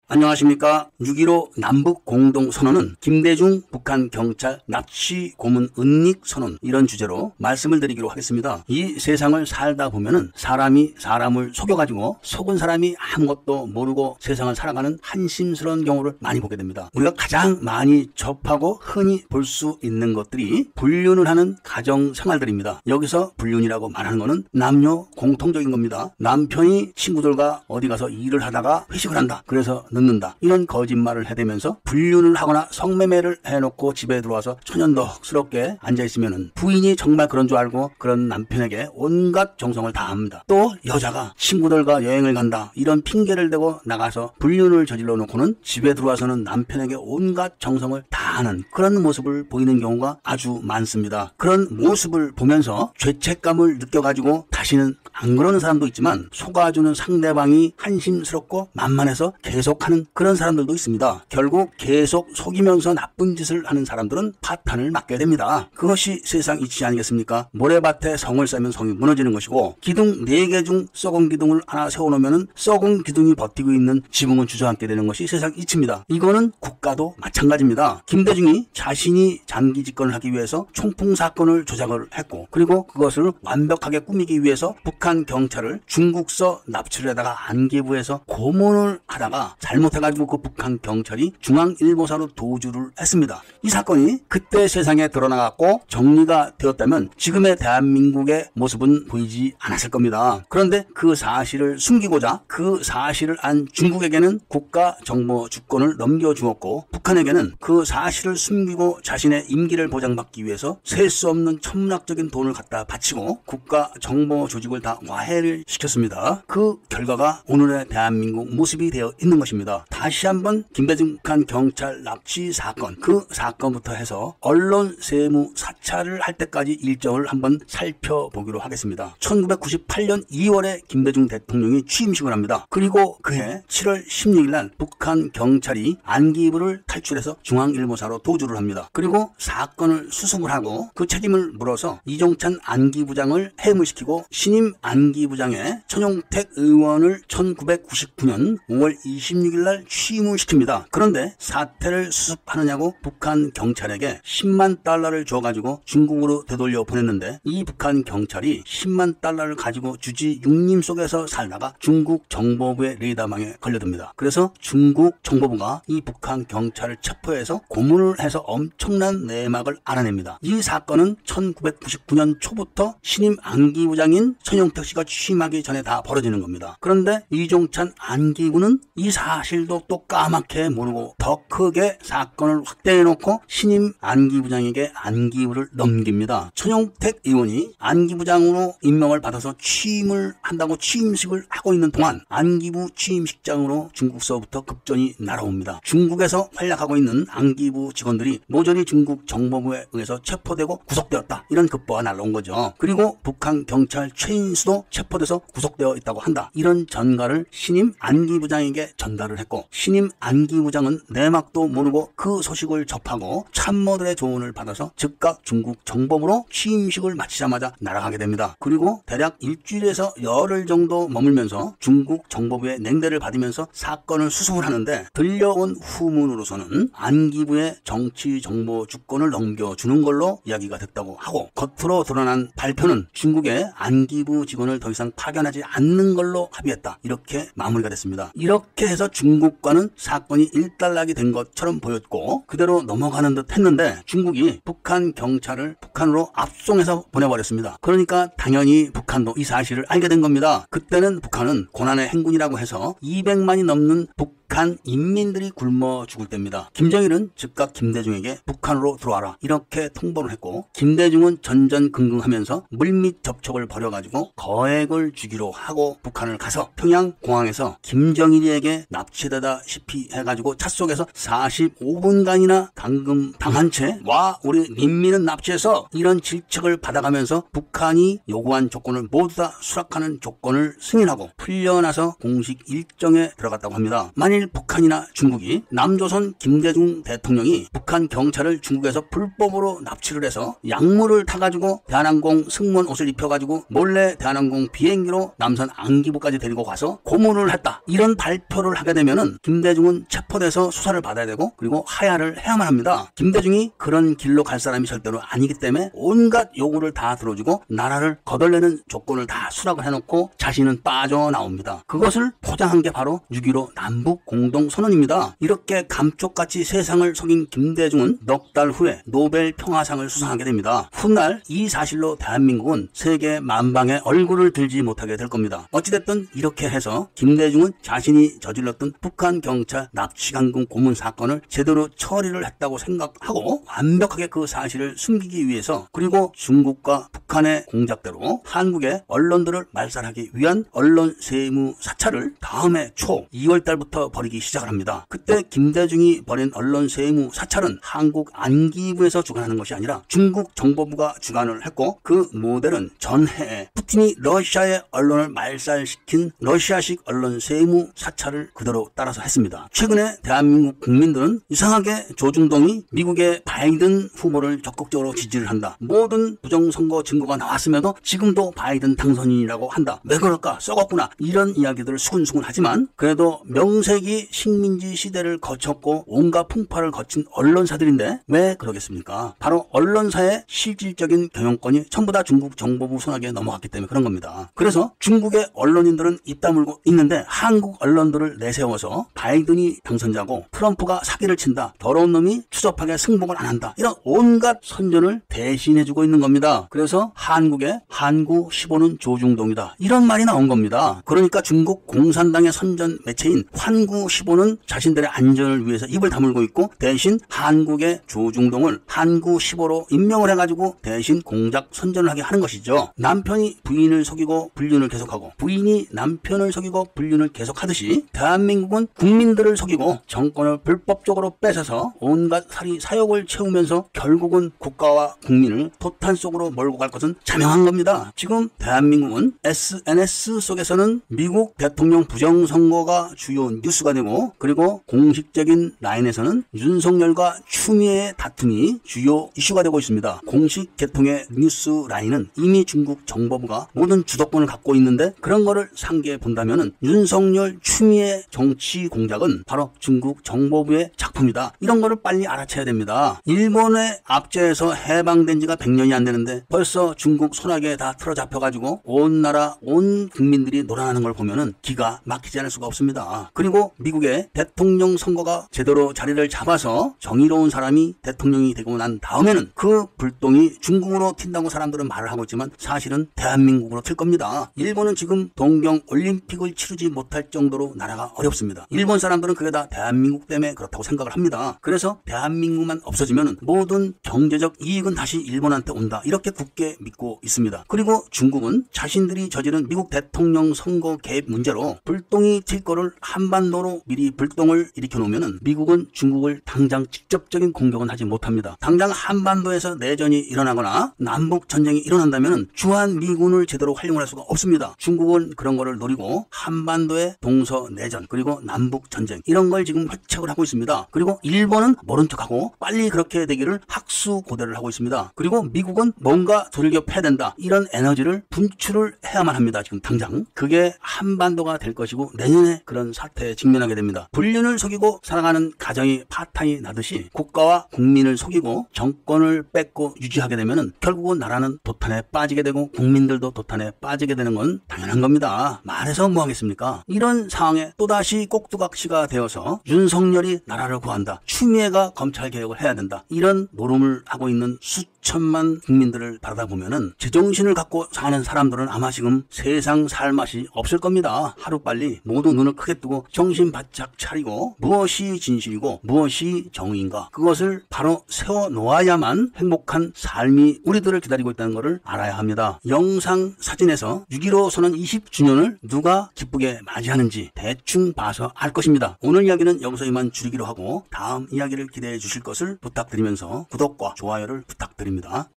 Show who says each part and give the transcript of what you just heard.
Speaker 1: 안녕하십니까. 6.15 남북공동선언은 김대중 북한 경찰 납치 고문 은닉 선언, 이런 주제로 말씀을 드리기로 하겠습니다. 이 세상을 살다 보면은 사람이 사람을 속여가지고 속은 사람이 아무것도 모르고 세상을 살아가는 한심스러운 경우를 많이 보게 됩니다. 우리가 가장 많이 접하고 흔히 볼 수 있는 것들이 불륜을 하는 가정 생활들입니다. 여기서 불륜이라고 말하는 것은 남녀 공통적인 겁니다. 남편이 친구들과 어디 가서 일을 하다가 회식을 한다, 그래서 늦는다, 이런 거짓말을 해대면서 불륜을 하거나 성매매를 해놓고 집에 들어와서 천연덕스럽게 앉아있으면 부인이 정말 그런 줄 알고 그런 남편에게 온갖 정성을 다합니다. 또 여자가 친구들과 여행을 간다, 이런 핑계를 대고 나가서 불륜을 저질러 놓고는 집에 들어와서는 남편에게 온갖 정성을 다하는 그런 모습을 보이는 경우가 아주 많습니다. 그런 모습을 보면서 죄책감을 느껴가지고 다시는 안 그러는 사람도 있지만 속아주는 상대방이 한심스럽고 만만해서 계속하는 그런 사람들도 있습니다. 결국 계속 속이면서 나쁜 짓을 하는 사람들은 파탄을 맞게 됩니다. 그것이 세상 이치 아니겠습니까? 모래밭에 성을 쌓으면 성이 무너지는 것이고, 기둥 4개 중 썩은 기둥을 하나 세워놓으면 썩은 기둥이 버티고 있는 지붕은 주저앉게 되는 것이 세상 이치입니다. 이거는 국가도 마찬가지입니다. 김대중이 자신이 장기 집권을 하기 위해서 총풍 사건을 조작을 했고, 그리고 그것을 완벽하게 꾸미기 위해서 북한 경찰을 중국서 납치를 하다가 안기부에서 고문을 하다가 잘못해가지고 그 북한 경찰이 중앙일보사로 도주를 했습니다. 이 사건이 그때 세상에 드러나갔고 정리가 되었다면 지금의 대한민국의 모습은 보이지 않았을 겁니다. 그런데 그 사실을 숨기고자 그 사실을 안 중국에게는 국가정보 주권을 넘겨주었고, 북한에게는 그 사실을 숨기고 자신의 임기를 보장받기 위해서 셀 수 없는 천문학적인 돈을 갖다 바치고 국가정보 조직을 다 와해를 시켰습니다. 그 결과가 오늘의 대한민국 모습이 되어 있는 것입니다. 다시 한번 김대중 북한 경찰 납치 사건, 그 사건부터 해서 언론 세무 사찰을 할 때까지 일정을 한번 살펴보기로 하겠습니다. 1998년 2월에 김대중 대통령이 취임식을 합니다. 그리고 그해 7월 16일 날 북한 경찰이 안기부를 탈출해서 중앙일보사로 도주를 합니다. 그리고 사건을 수습을 하고 그 책임을 물어서 이종찬 안기부장을 해임시키고 신임 안기부장의 천용택 의원을 1999년 5월 26일 날 취임을 시킵니다. 그런데 사태를 수습하느냐고 북한 경찰에게 10만 달러를 줘가지고 중국으로 되돌려 보냈는데, 이 북한 경찰이 10만 달러를 가지고 주지 육림 속에서 살다가 중국 정보부의 레이더망에 걸려듭니다. 그래서 중국 정보부가 이 북한 경찰을 체포해서 고문을 해서 엄청난 내막을 알아냅니다. 이 사건은 1999년 초부터 신임 안기부장인 천용택 씨가 취임하기 전에 다 벌어지는 겁니다. 그런데 이종찬 안기부는 이 사실도 또 까맣게 모르고 더 크게 사건을 확대해놓고 신임 안기부장에게 안기부를 넘깁니다. 천용택 의원이 안기부장으로 임명을 받아서 취임을 한다고 취임식을 하고 있는 동안 안기부 취임식장으로 중국서부터 급전이 날아옵니다. 중국에서 활약하고 있는 안기부 직원들이 모조리 중국 정보부에 의해서 체포되고 구속되었다, 이런 급보가 날아온 거죠. 그리고 북한 경찰 최인수도 체포돼서 구속되어 있다고 한다, 이런 전가를 신임 안기부장에게 전달을 했고, 신임 안기부장은 내막도 모르고 그 소식을 접하고 참모들의 조언을 받아서 즉각 중국 정보부로 취임식을 마치자마자 날아가게 됩니다. 그리고 대략 일주일에서 열흘 정도 머물면서 중국 정보부의 냉대를 받으면서 사건을 수습을 하는데, 들려온 후문으로서는 안기부의 정치 정보 주권을 넘겨주는 걸로 이야기가 됐다고 하고, 겉으로 드러난 발표는 중국의 안기부 직원을 더 이상 파견하지 않는 걸로 합의했다, 이렇게 마무리가 됐습니다. 이렇게 해서 중국과는 사건이 일단락이 된 것처럼 보였고 그대로 넘어가는 듯 했는데, 중국이 북한 경찰을 북한으로 압송해서 보내버렸습니다. 그러니까 당연히 북한도 이 사실을 알게 된 겁니다. 그때는 북한은 고난의 행군이라고 해서 200만이 넘는 북한 인민들이 굶어 죽을 때입니다. 김정일은 즉각 김대중에게 북한으로 들어와라, 이렇게 통보를 했고, 김대중은 전전긍긍하면서 물밑 접촉을 벌여가지고 거액을 주기로 하고 북한을 가서 평양공항에서 김정일에게 납치되다시피 해가지고 차 속에서 45분간이나 감금 당한 채 와 우리 인민은 납치해서, 이런 질책을 받아가면서 북한이 요구한 조건을 모두 다 수락하는 조건을 승인하고 풀려나서 공식 일정에 들어갔다고 합니다. 만일 만일 북한이나 중국이 남조선 김대중 대통령이 북한 경찰을 중국에서 불법으로 납치를 해서 약물을 타가지고 대한항공 승무원 옷을 입혀가지고 몰래 대한항공 비행기로 남산 안기부까지 데리고 가서 고문을 했다, 이런 발표를 하게 되면은 김대중은 체포돼서 수사를 받아야 되고 그리고 하야를 해야만 합니다. 김대중이 그런 길로 갈 사람이 절대로 아니기 때문에 온갖 요구를 다 들어주고 나라를 거덜내는 조건을 다 수락을 해놓고 자신은 빠져나옵니다. 그것을 포장한 게 바로 6.15 남북 공동선언입니다. 이렇게 감쪽같이 세상을 속인 김대중은 넉 달 후에 노벨 평화상을 수상하게 됩니다. 훗날 이 사실로 대한민국은 세계 만방에 얼굴을 들지 못하게 될 겁니다. 어찌됐든 이렇게 해서 김대중은 자신이 저질렀던 북한 경찰 납치강금 고문 사건을 제대로 처리를 했다고 생각하고 완벽하게 그 사실을 숨기기 위해서, 그리고 중국과 북한의 공작대로 한국의 언론들을 말살하기 위한 언론 세무 사찰을 다음해 초 2월달부터 벌이기 시작을 합니다. 그때 김대중이 벌인 언론 세무 사찰은 한국 안기부에서 주관하는 것이 아니라 중국 정보부가 주관을 했고, 그 모델은 전해에 푸틴이 러시아의 언론을 말살시킨 러시아식 언론 세무 사찰을 그대로 따라서 했습니다. 최근에 대한민국 국민들은 이상하게 조중동이 미국의 바이든 후보를 적극적으로 지지를 한다, 모든 부정선거 증거가 나왔음에도 지금도 바이든 당선인이라고 한다, 왜 그럴까, 썩었구나, 이런 이야기들을 수근수근 하지만 그래도 명세기 식민지 시대를 거쳤고 온갖 풍파를 거친 언론사들인데 왜 그러겠습니까? 바로 언론사의 실질적인 경영권이 전부 다 중국 정보부 손아귀에 넘어갔기 때문에 그런 겁니다. 그래서 중국의 언론인들은 입 다물고 있는데 한국 언론들을 내세워서 바이든이 당선자고 트럼프가 사기를 친다, 더러운 놈이 추접하게 승복을 안 한다, 이런 온갖 선전을 대신해주고 있는 겁니다. 그래서 한국의 한구 15는 조중동이다, 이런 말이 나온 겁니다. 그러니까 중국 공산당의 선전 매체인 환구 15는 자신들의 안전을 위해서 입을 다물고 있고 대신 한국의 조중동을 한구 15로 임명을 해가지고 대신 공작 선전을 하게 하는 것이죠. 남편이 부인을 속이고 불륜을 계속하고 부인이 남편을 속이고 불륜을 계속하듯이 대한민국은 국민들을 속이고 정권을 불법적으로 뺏어서 온갖 사욕을 채우면서 결국은 국가와 국민을 도탄 속으로 몰고 갈 것은 자명한 겁니다. 지금 대한민국은 SNS 속에서는 미국 대통령 부정선거가 주요 뉴스가 되고, 그리고 공식적인 라인에서는 윤석열과 추미애의 다툼이 주요 이슈가 되고 있습니다. 공식 계통의 뉴스 라인은 이미 중국 정보부가 모든 주도권을 갖고 있는데 그런 거를 상기해 본다면은 윤석열 추미애 정치 공작은 바로 중국 정보부의 작품이다, 이런 거를 빨리 알아채야 됩니다. 일본의 압제에서 해방된 지가 100년이 안 되는데 벌써 중국 손아귀에 다 틀어잡혀가지고 온 나라 온 국민들이 놀아나는 걸 보면은 기가 막히지 않을 수가 없습니다. 그리고 미국의 대통령 선거가 제대로 자리를 잡아서 정의로운 사람이 대통령이 되고 난 다음에는 그 불똥이 중국으로 튄다고 사람들은 말을 하고 있지만 사실은 대한민국으로 튈 겁니다. 일본은 지금 동경 올림픽을 치르지 못할 정도로 나라가 어렵습니다. 일본 사람들은 그게 다 대한민국 때문에 그렇다고 생각을 합니다. 그래서 대한민국만 없어지면 모든 경제적 이익은 다시 일본한테 온다, 이렇게 굳게 믿고 있습니다. 그리고 중국은 자신들이 저지른 미국 대통령 선거 개입 문제로 불똥이 튈 거를 한반도로 미리 불똥을 일으켜 놓으면 미국은 중국을 당장 직접적인 공격은 하지 못합니다. 당장 한반도에서 내전이 일어나거나 남북 전쟁이 일어난다면 주한미군을 제대로 활용할 수가 없습니다. 중국은 그런 거를 노리고 한반도의 동서내전 그리고 남북 전쟁 이런 걸 지금 회책을 하고 있습니다. 그리고 일본은 모른 척하고 빨리 그렇게 되기를 학수고대를 하고 있습니다. 그리고 미국은 뭔가 돌격해야 된다, 이런 에너지를 분출을 해야만 합니다. 지금 당장 그게 한반도가 될 것이고 내년에 그런 사태에 직면하게 됩니다. 불륜을 속이고 살아가는 가정이 파탄이 나듯이 국가와 국민을 속이고 정권을 뺏고 유지하게 되면 결국은 나라는 도탄에 빠지게 되고 국민들도 도탄에 빠지게 되는 건 당연한 겁니다. 말해서 뭐 하겠습니까? 이런 상황에 또다시 꼭두각시가 되어서 윤석열이 나라를 구한다, 추미애가 검찰개혁을 해야 된다, 이런 노름을 하고 있는 수천만 국민들을 바라다 보면은 제정신을 갖고 사는 사람들은 아마 지금 세상 살 맛이 없을 겁니다. 하루빨리 모두 눈을 크게 뜨고 정신 바짝 차리고 무엇이 진실이고 무엇이 정의인가, 그것을 바로 세워놓아야만 행복한 삶이 우리들을 기다리고 있다는 것을 알아야 합니다. 영상 사진에서 6.15 선언 20주년을 누가 기쁘게 맞이하는지 대충 봐서 알 것입니다. 오늘 이야기는 여기서 이만 줄이기로 하고 다음 이야기를 기대해 주실 것을 부탁드리면서 구독과 좋아요를 부탁드립니다.